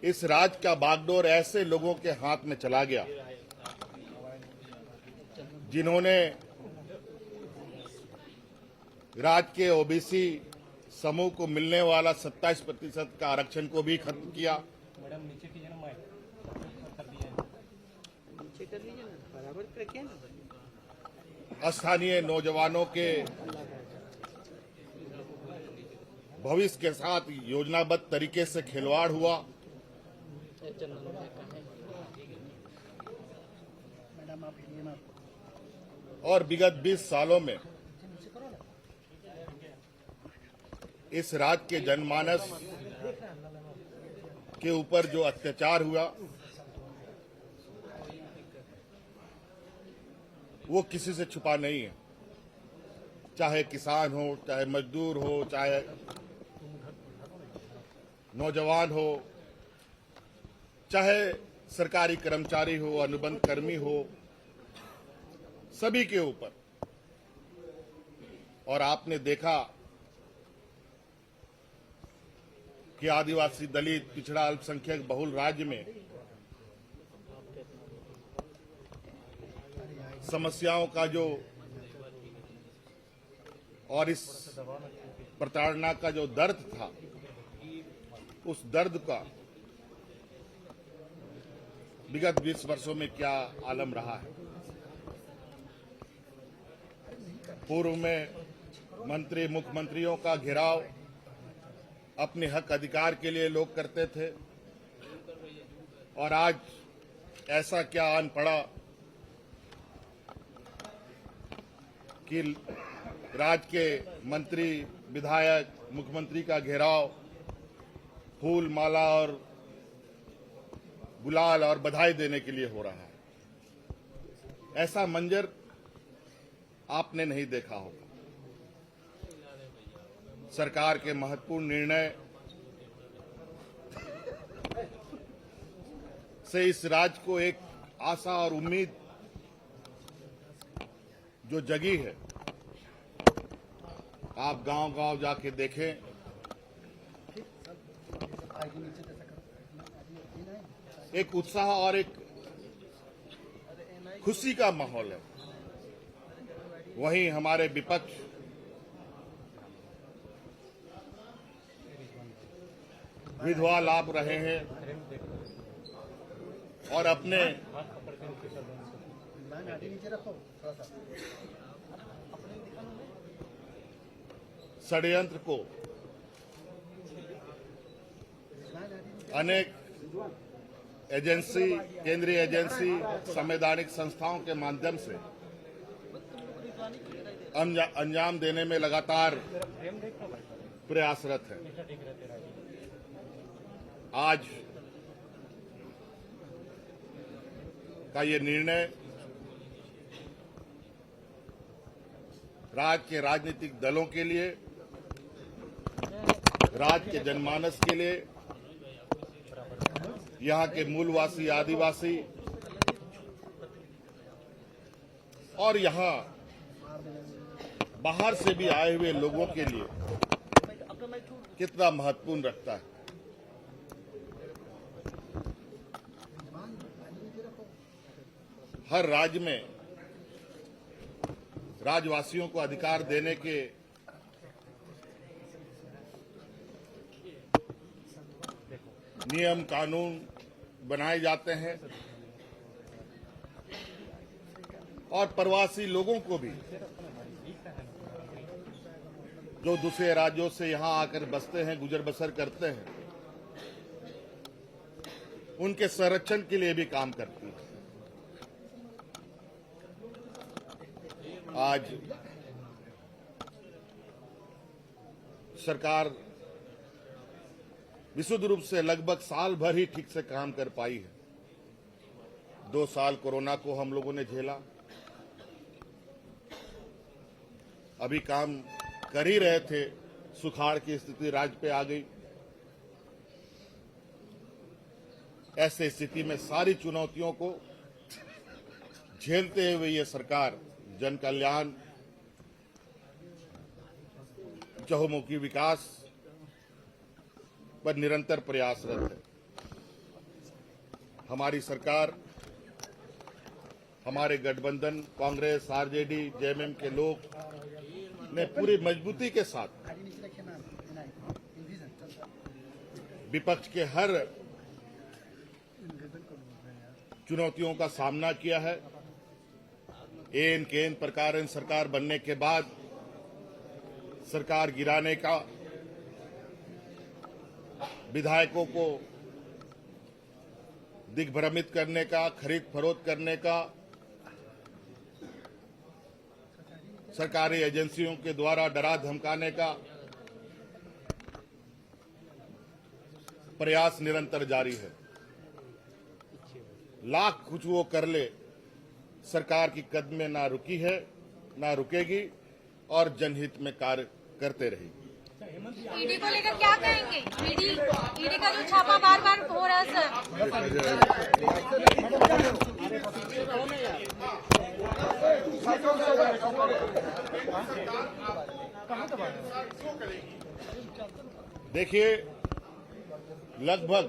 इस राज का बागडोर ऐसे लोगों के हाथ में चला गया जिन्होंने राज्य के ओबीसी समूह को मिलने वाला 27% का आरक्षण को भी खत्म किया। स्थानीय नौजवानों के भविष्य के साथ योजनाबद्ध तरीके से खिलवाड़ हुआ। और विगत 20 सालों में इस राज्य के जनमानस के ऊपर जो अत्याचार हुआ वो किसी से छुपा नहीं है। चाहे किसान हो, चाहे मजदूर हो, चाहे नौजवान हो, चाहे सरकारी कर्मचारी हो, अनुबंध कर्मी हो, सभी के ऊपर। और आपने देखा कि आदिवासी, दलित, पिछड़ा, अल्पसंख्यक बहुल राज्य में समस्याओं का जो और इस प्रताड़ना का जो दर्द था, उस दर्द का विगत 20 वर्षों में क्या आलम रहा है। पूर्व में मंत्री, मुख्यमंत्रियों का घेराव अपने हक अधिकार के लिए लोग करते थे, और आज ऐसा क्या आन पड़ा कि राज्य के मंत्री, विधायक, मुख्यमंत्री का घेराव फूल, माला और गुलाल और बधाई देने के लिए हो रहा है। ऐसा मंजर आपने नहीं देखा होगा। सरकार के महत्वपूर्ण निर्णय से इस राज्य को एक आशा और उम्मीद जो जगी है, आप गांव-गांव जाके देखें, एक उत्साह और एक खुशी का माहौल है। वहीं हमारे विपक्ष विधवा लाभ रहे हैं और अपने षड्यंत्र को अनेक एजेंसी, केंद्रीय एजेंसी, संवैधानिक संस्थाओं के माध्यम से अंजाम देने में लगातार प्रयासरत है। आज का ये निर्णय राज्य के राजनीतिक दलों के लिए, राज्य के जनमानस के लिए, यहाँ के मूलवासी, आदिवासी और यहाँ बाहर से भी आए हुए लोगों के लिए कितना महत्वपूर्ण रखता है। हर राज्य में राज्यवासियों को अधिकार देने के नियम, कानून बनाए जाते हैं और प्रवासी लोगों को भी, जो दूसरे राज्यों से यहां आकर बसते हैं, गुजर बसर करते हैं, उनके संरक्षण के लिए भी काम करती है। आज सरकार विशुद्ध रूप से लगभग साल भर ही ठीक से काम कर पाई है। 2 साल कोरोना को हम लोगों ने झेला, अभी काम कर ही रहे थे, सुखाड़ की स्थिति राज्य पे आ गई। ऐसे स्थिति में सारी चुनौतियों को झेलते हुए ये सरकार जन कल्याण, चहुमुखी विकास पर निरंतर प्रयासरत है। हमारी सरकार, हमारे गठबंधन कांग्रेस, आरजेडी, जेएमएम के लोग ने पूरी मजबूती के साथ विपक्ष के हर चुनौतियों का सामना किया है। एन केन प्रकार सरकार बनने के बाद सरकार गिराने का, विधायकों को दिग्भ्रमित करने का, खरीद फरोख्त करने का, सरकारी एजेंसियों के द्वारा डरा धमकाने का प्रयास निरंतर जारी है। लाख कुछ वो कर ले, सरकार की कदमें ना रुकी है, ना रुकेगी और जनहित में कार्य करते रहेगी। ईडी को लेकर क्या कहेंगे? ईडी का जो छापा बार बार हो रहा है सर। देखिए, लगभग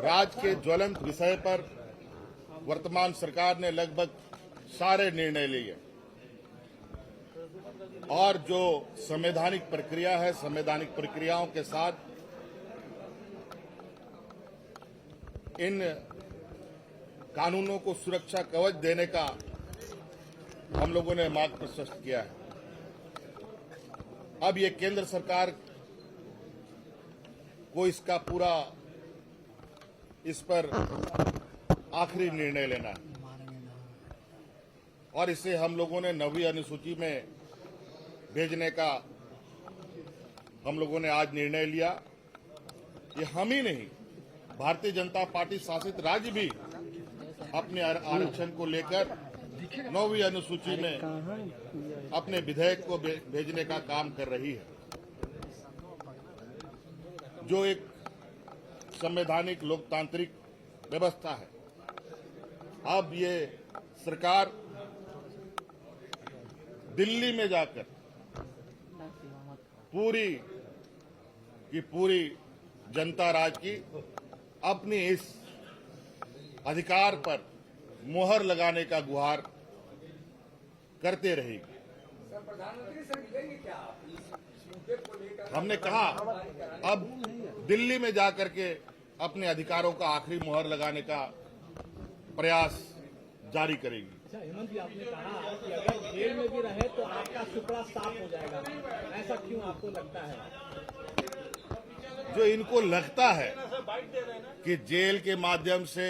राज्य के ज्वलंत विषय पर वर्तमान सरकार ने लगभग सारे निर्णय लिए और जो संवैधानिक प्रक्रिया है, संवैधानिक प्रक्रियाओं के साथ इन कानूनों को सुरक्षा कवच देने का हम लोगों ने मार्ग प्रशस्त किया है। अब ये केंद्र सरकार को इसका पूरा इस पर आखिरी निर्णय लेना है और इसे हम लोगों ने 9वीं अनुसूची में भेजने का हम लोगों ने आज निर्णय लिया। ये हम ही नहीं, भारतीय जनता पार्टी शासित राज्य भी अपने आरक्षण को लेकर 9वीं अनुसूची में अपने विधेयक को भेजने का काम कर रही है, जो एक संवैधानिक लोकतांत्रिक व्यवस्था है। अब ये सरकार दिल्ली में जाकर पूरी की पूरी जनता राज की अपनी इस अधिकार पर मुहर लगाने का गुहार करते रहेगी। हमने कहा अब दिल्ली में जाकर के अपने अधिकारों का आखिरी मुहर लगाने का प्रयास जारी करेगी। अच्छा हेमंत जी, आपने कहा कि अगर जेल में भी रहे तो आपका सुपड़ा साफ हो जाएगा, ऐसा क्यों आपको लगता है? जो इनको लगता है कि जेल के माध्यम से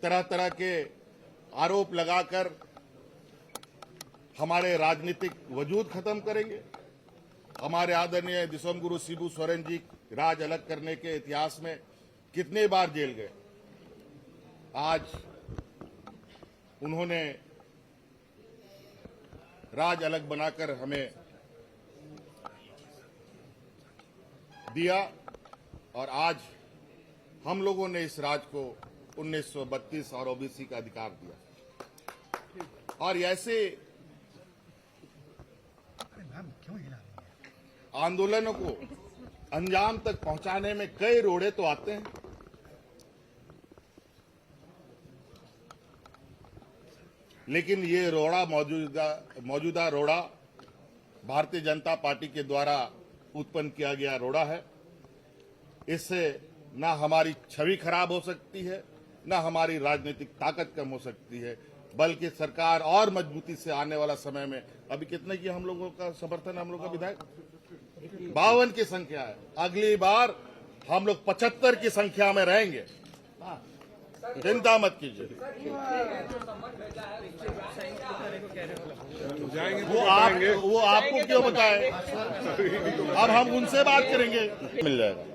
तरह तरह के आरोप लगाकर हमारे राजनीतिक वजूद खत्म करेंगे। हमारे आदरणीय दिसोमगुरु शिबू सोरेन जी राज अलग करने के इतिहास में कितने बार जेल गए। आज उन्होंने राज अलग बनाकर हमें दिया और आज हम लोगों ने इस राज को 1932 और ओबीसी का अधिकार दिया। और ऐसे आंदोलनों को अंजाम तक पहुंचाने में कई रोड़े तो आते हैं, लेकिन ये रोड़ा मौजूदा रोड़ा भारतीय जनता पार्टी के द्वारा उत्पन्न किया गया रोड़ा है। इससे ना हमारी छवि खराब हो सकती है, ना हमारी राजनीतिक ताकत कम हो सकती है, बल्कि सरकार और मजबूती से आने वाला समय में अभी कितने की हम लोगों का समर्थन, हम लोग का विधायक 52 की संख्या है। अगली बार हम लोग 75 की संख्या में रहेंगे, चिंता मत कीजिए। वो आपको क्यों बताए, अब हम उनसे बात करेंगे, मिल जाएगा।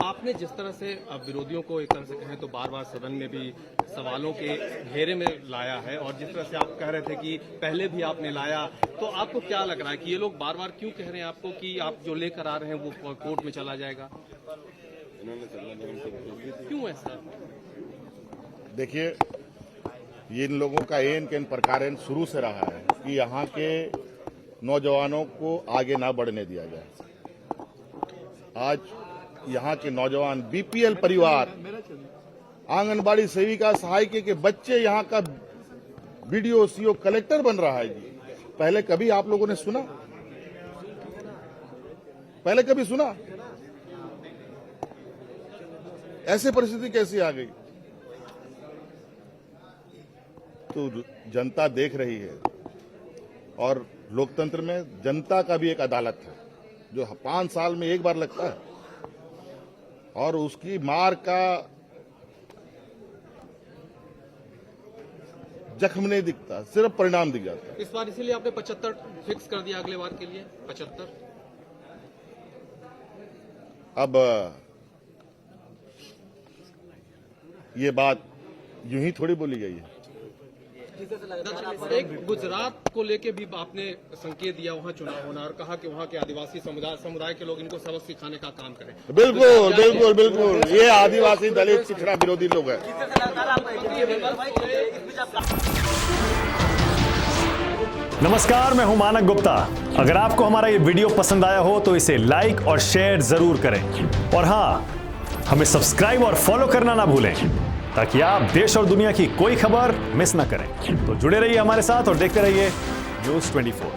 आपने जिस तरह से अब विरोधियों को एक तरह से कहें तो बार बार सदन में भी सवालों के घेरे में लाया है, और जिस तरह से आप कह रहे थे कि पहले भी आपने लाया, तो आपको क्या लग रहा है कि ये लोग बार बार क्यों कह रहे हैं आपको कि आप जो लेकर आ रहे हैं वो कोर्ट में चला जाएगा? क्यों ऐसा? देखिए, ये इन लोगों का एन केन प्रकार शुरू से रहा है कि यहाँ के नौजवानों को आगे ना बढ़ने दिया जाए। आज यहाँ के नौजवान बीपीएल परिवार, आंगनबाड़ी सेविका, सहायिका के बच्चे यहाँ का बीडीओ, सीओ, कलेक्टर बन रहा है जी। पहले कभी आप लोगों ने सुना? पहले कभी सुना? ऐसी परिस्थिति कैसी आ गई? तो जनता देख रही है, और लोकतंत्र में जनता का भी एक अदालत है जो 5 साल में एक बार लगता है, और उसकी मार का जख्म नहीं दिखता, सिर्फ परिणाम दिख जाता है। इस बार इसीलिए आपने 75 फिक्स कर दिया अगले बार के लिए 75। अब ये बात यूं ही थोड़ी बोली गई है। एक गुजरात को लेके भी आपने संकेत दिया, वहां चुनाव होना, और कहा कि वहां के आदिवासी समुदाय के लोग इनको सबक सिखाने का काम करें। बिल्कुल बिल्कुल बिल्कुल, ये आदिवासी, दलित, पिछड़ा विरोधी लोग हैं। नमस्कार, मैं हूं मानक गुप्ता। अगर आपको हमारा ये वीडियो पसंद आया हो तो इसे लाइक और शेयर जरूर करें, और हां, हमें सब्सक्राइब और फॉलो करना ना भूलें ताकि आप देश और दुनिया की कोई खबर मिस ना करें। तो जुड़े रहिए हमारे साथ और देखते रहिए News 24।